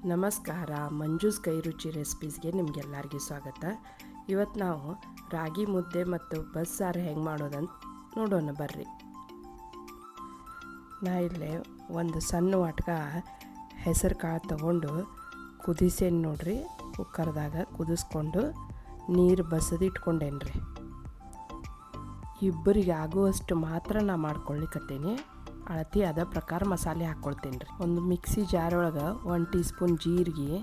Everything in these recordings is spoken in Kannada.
ನಮಸ್ಕಾರ, ಮಂಜೂಸ್ ಕೈ ರುಚಿ ರೆಸಿಪೀಸ್ಗೆ ನಿಮಗೆಲ್ಲರಿಗೂ ಸ್ವಾಗತ. ಇವತ್ತು ನಾವು ರಾಗಿ ಮುದ್ದೆ ಮತ್ತು ಬಸ್ಸಾರು ಹೆಂಗೆ ಮಾಡೋದಂತ ನೋಡೋಣ ಬರ್ರಿ. ನಾ ಇಲ್ಲೇ ಒಂದು ಸಣ್ಣ ವಾಟ್ಕ ಹೆಸರು ಕಾಳು ತೊಗೊಂಡು ಕುದಿಸೇನು ನೋಡ್ರಿ. ಕುಕ್ಕರ್ದಾಗ ಕುದಿಸ್ಕೊಂಡು ನೀರು ಬಸದಿ ಇಟ್ಕೊಂಡೇನ್ರಿ. ಇಬ್ಬರಿಗೆ ಆಗುವಷ್ಟು ಮಾತ್ರ ನಾ ಮಾಡ್ಕೊಳ್ಳಿಕತ್ತೀನಿ. ಅಳತಿ ಅದ ಪ್ರಕಾರ ಮಸಾಲೆ ಹಾಕ್ಕೊಳ್ತೀನಿ ರೀ. ಒಂದು ಮಿಕ್ಸಿ ಜಾರ್ ಒಳಗೆ 1 ಟೀ ಸ್ಪೂನ್ ಜೀರಿಗೆ,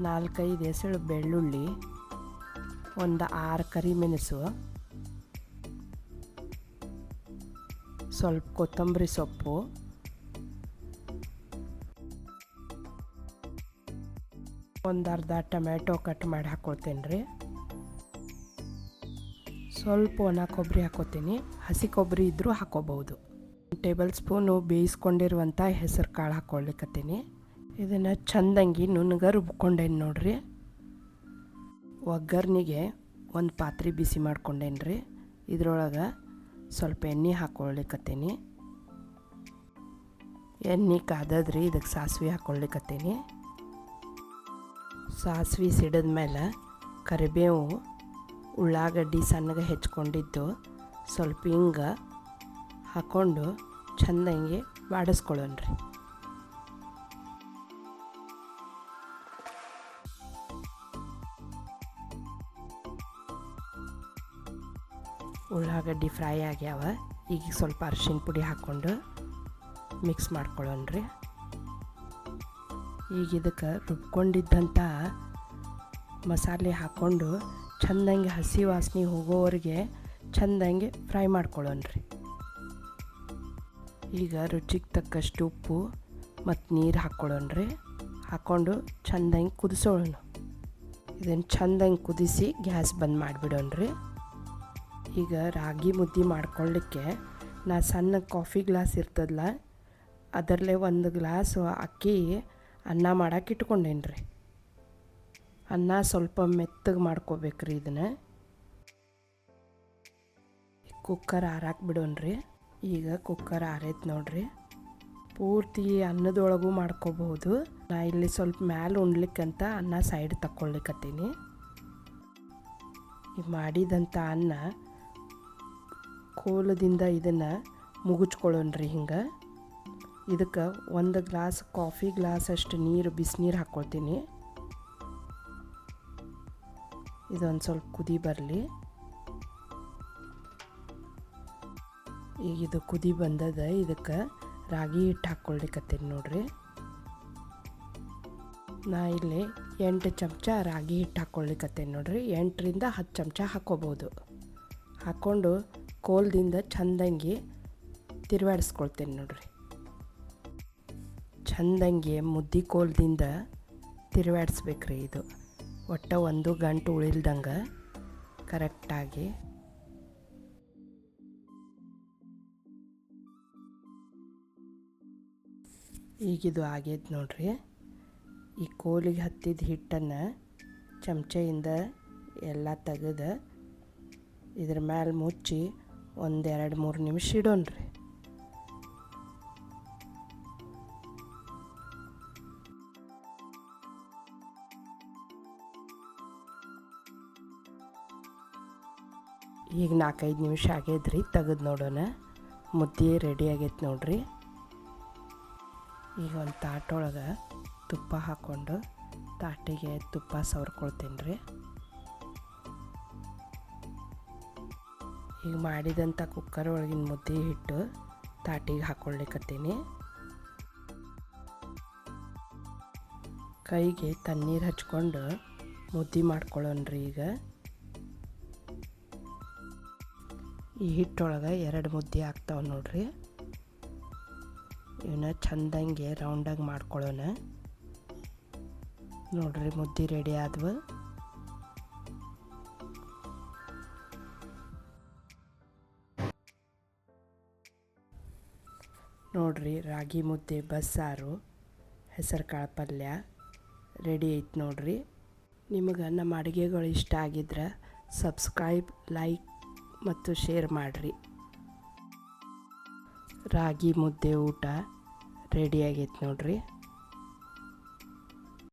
4-5 ಎಸಳು ಬೆಳ್ಳುಳ್ಳಿ, ಒಂದು 6 ಕರಿಮೆಣಸು, ಸ್ವಲ್ಪ ಕೊತ್ತಂಬರಿ ಸೊಪ್ಪು, ಒಂದು ಅರ್ಧ ಟೊಮ್ಯಾಟೊ ಕಟ್ ಮಾಡಿ ಹಾಕ್ಕೊಳ್ತೇನೆ ರೀ. ಸ್ವಲ್ಪ ಒಣ ಕೊಬ್ಬರಿ ಹಾಕ್ಕೊತೀನಿ. ಹಸಿ ಕೊಬ್ಬರಿ ಇದ್ದರೂ ಹಾಕ್ಕೋಬೋದು. 1 ಟೇಬಲ್ ಸ್ಪೂನು ಬೇಯಿಸ್ಕೊಂಡಿರುವಂಥ ಹೆಸರು ಕಾಳು ಹಾಕ್ಕೊಳ್ಲಿಕ್ಕತ್ತೀನಿ. ಇದನ್ನು ಚೆಂದಂಗಿ ನುಣ್ಣಗೆ ರುಬ್ಕೊಂಡೇನು ನೋಡ್ರಿ. ಒಗ್ಗರ್ನಿಗೆ ಒಂದು ಪಾತ್ರೆ ಬಿಸಿ ಮಾಡ್ಕೊಂಡೇನಿ ರೀ. ಇದ್ರೊಳಗೆ ಸ್ವಲ್ಪ ಎಣ್ಣೆ ಹಾಕ್ಕೊಳ್ಲಿಕ್ಕತ್ತೀನಿ. ಎಣ್ಣೆ ಕಾದದ್ರಿ. ಇದಕ್ಕೆ ಸಾಸಿವೆ ಹಾಕ್ಕೊಳ್ಲಿಕ್ಕತ್ತೀನಿ. ಸಾಸಿವೆ ಸಿಡಿದ ಮೇಲೆ ಕರಿಬೇವು, ಉಳ್ಳಾಗಡ್ಡಿ ಸಣ್ಣಗೆ ಹೆಚ್ಕೊಂಡಿದ್ದು, ಸ್ವಲ್ಪ ಹಿಂಗೆ ಹಾಕ್ಕೊಂಡು ಚೆಂದಂಗೆ ಬಾಡಿಸ್ಕೊಳ್ಳೋಣ್ರಿ. ಉಳ್ಳಾಗಡ್ಡಿ ಫ್ರೈ ಆಗ್ಯಾವ. ಈಗ ಸ್ವಲ್ಪ ಅರಿಶಿನ ಪುಡಿ ಹಾಕ್ಕೊಂಡು ಮಿಕ್ಸ್ ಮಾಡ್ಕೊಳ್ಳೋಣ್ರಿ. ಈಗ ಇದಕ್ಕೆ ರುಬ್ಕೊಂಡಿದ್ದಂಥ ಮಸಾಲೆ ಹಾಕ್ಕೊಂಡು ಚೆಂದಂಗೆ ಹಸಿ ವಾಸನೆ ಹೋಗೋವರೆಗೆ ಚೆಂದಂಗೆ ಫ್ರೈ ಮಾಡ್ಕೊಳ್ಳೋಣ್ರಿ. ಈಗ ರುಚಿಗೆ ತಕ್ಕಷ್ಟು ಉಪ್ಪು ಮತ್ತು ನೀರು ಹಾಕ್ಕೊಳ್ಳೋಣ್ರಿ. ಹಾಕ್ಕೊಂಡು ಚೆಂದಂಗೆ ಕುದಿಸೋಣ. ಇದನ್ನು ಚೆಂದಂಗೆ ಕುದಿಸಿ ಗ್ಯಾಸ್ ಬಂದ್ ಮಾಡಿಬಿಡೋಣ್ರಿ. ಈಗ ರಾಗಿ ಮುದ್ದೆ ಮಾಡ್ಕೊಳ್ಳಿಕ್ಕೆ ನಾ ಸಣ್ಣ ಕಾಫಿ ಗ್ಲಾಸ್ ಇರ್ತದಲ್ಲ, ಅದರಲ್ಲೇ 1 ಗ್ಲಾಸು ಅಕ್ಕಿ ಅನ್ನ ಮಾಡಕ್ಕೆ ಇಟ್ಕೊಂಡೇನಿ ರೀ. ಅನ್ನ ಸ್ವಲ್ಪ ಮೆತ್ತಗೆ ಮಾಡ್ಕೋಬೇಕ್ರಿ. ಇದನ್ನು ಕುಕ್ಕರ್ ಆರಾಕ್ ಬಿಡೋಣ್ರಿ. ಈಗ ಕುಕ್ಕರ್ ಆರೈತೆ ನೋಡ್ರಿ. ಪೂರ್ತಿ ಅನ್ನದೊಳಗೂ ಮಾಡ್ಕೋಬಹುದು. ನಾ ಇಲ್ಲಿ ಸ್ವಲ್ಪ ಮ್ಯಾಲೆ ಉಣ್ಲಿಕ್ಕಂತ ಅನ್ನ ಸೈಡ್ ತಕ್ಕೊಳ್ಲಿಕ್ಕತ್ತೀನಿ. ಈ ಮಾಡಿದಂಥ ಅನ್ನ ಕೋಲದಿಂದ ಇದನ್ನು ಮುಗಿಸ್ಕೊಳ್ಳೋಣ್ರಿ. ಹಿಂಗೆ ಇದಕ್ಕೆ 1 ಗ್ಲಾಸ್ ಕಾಫಿ ಗ್ಲಾಸ್ ಅಷ್ಟು ನೀರು, ಬಿಸಿನೀರು ಹಾಕ್ಕೊಳ್ತೀನಿ. ಇದೊಂದು ಸ್ವಲ್ಪ ಕುದಿ ಬರಲಿ. ಈಗ ಇದು ಕುದಿ ಬಂದದ. ಇದಕ್ಕೆ ರಾಗಿ ಹಿಟ್ಟು ಹಾಕ್ಕೊಳ್ಲಿಕ್ಕತ್ತೀನಿ ನೋಡ್ರಿ. ನಾ ಇಲ್ಲಿ 8 ಚಮಚ ರಾಗಿ ಹಿಟ್ಟು ಹಾಕ್ಕೊಳ್ಲಿಕ್ಕತ್ತೇನೆ ನೋಡ್ರಿ. 8ರಿಂದ 10 ಚಮಚ ಹಾಕ್ಕೋಬೋದು. ಹಾಕ್ಕೊಂಡು ಕೋಲ್ದಿಂದ ಚೆಂದಂಗೆ ತಿರುವಾಡಿಸ್ಕೊಳ್ತೇನೆ ನೋಡ್ರಿ. ಚೆಂದಂಗೆ ಮುದ್ದೆ ಕೋಲ್ದಿಂದ ತಿರುವಾಡಿಸ್ಬೇಕ್ರಿ. ಇದು ಒಟ್ಟು 1 ಗಂಟೆ ಉಳಿಲ್ದಂಗೆ ಕರೆಕ್ಟಾಗಿ. ಈಗಿದು ಆಗೈತೆ ನೋಡ್ರಿ. ಈ ಕೋಲಿಗೆ ಹತ್ತಿದ ಹಿಟ್ಟನ್ನು ಚಮಚೆಯಿಂದ ಎಲ್ಲ ತೆಗೆದು ಇದ್ರ ಮೇಲೆ ಮುಚ್ಚಿ 1-2-3 ನಿಮಿಷ ಇಡೋಣ್ರಿ. ಈಗ 4-5 ನಿಮಿಷ ಆಗೈತ್ರಿ. ತೆಗೆದು ನೋಡೋಣ. ಮುದ್ದೆ ರೆಡಿ ಆಗೈತೆ ನೋಡ್ರಿ. ಈಗ ಒಂದು ತಾಟೊಳಗೆ ತುಪ್ಪ ಹಾಕ್ಕೊಂಡು ತಾಟಿಗೆ ತುಪ್ಪ ಸವರ್ಕೊಳ್ತೀನಿ ರೀ. ಈಗ ಮಾಡಿದಂಥ ಕುಕ್ಕರ್ ಒಳಗಿನ ಮುದ್ದೆ ಹಿಟ್ಟು ತಾಟಿಗೆ ಹಾಕ್ಕೊಳ್ಲಿಕ್ಕತ್ತೀನಿ. ಕೈಗೆ ತಣ್ಣೀರು ಹಚ್ಕೊಂಡು ಮುದ್ದೆ ಮಾಡ್ಕೊಳ್ಳೋಣ್ರಿ. ಈಗ ಈ ಹಿಟ್ಟೊಳಗೆ 2 ಮುದ್ದೆ ಆಗ್ತಾವೆ ನೋಡ್ರಿ. ಇವನ್ನ ಚೆಂದಂಗೆ ರೌಂಡಾಗಿ ಮಾಡ್ಕೊಳ್ಳೋಣ ನೋಡ್ರಿ. ಮುದ್ದೆ ರೆಡಿ ಆದವು. ನೋಡ್ರಿ, ರಾಗಿ ಮುದ್ದೆ, ಬಸ್ಸಾರು, ಹೆಸರು ಕಾಳು ಪಲ್ಯ ರೆಡಿ ಐತೆ ನೋಡ್ರಿ. ನಿಮಗೆ ನಮ್ಮ ಅಡುಗೆಗಳು ಇಷ್ಟ ಆಗಿದ್ರೆ ಸಬ್ಸ್ಕ್ರೈಬ್, ಲೈಕ್ ಮತ್ತು ಶೇರ್ ಮಾಡಿರಿ. ರಾಗಿ ಮುದ್ದೆ ಊಟ ರೆಡಿ ಆಗೈತೆ ನೋಡ್ರಿ.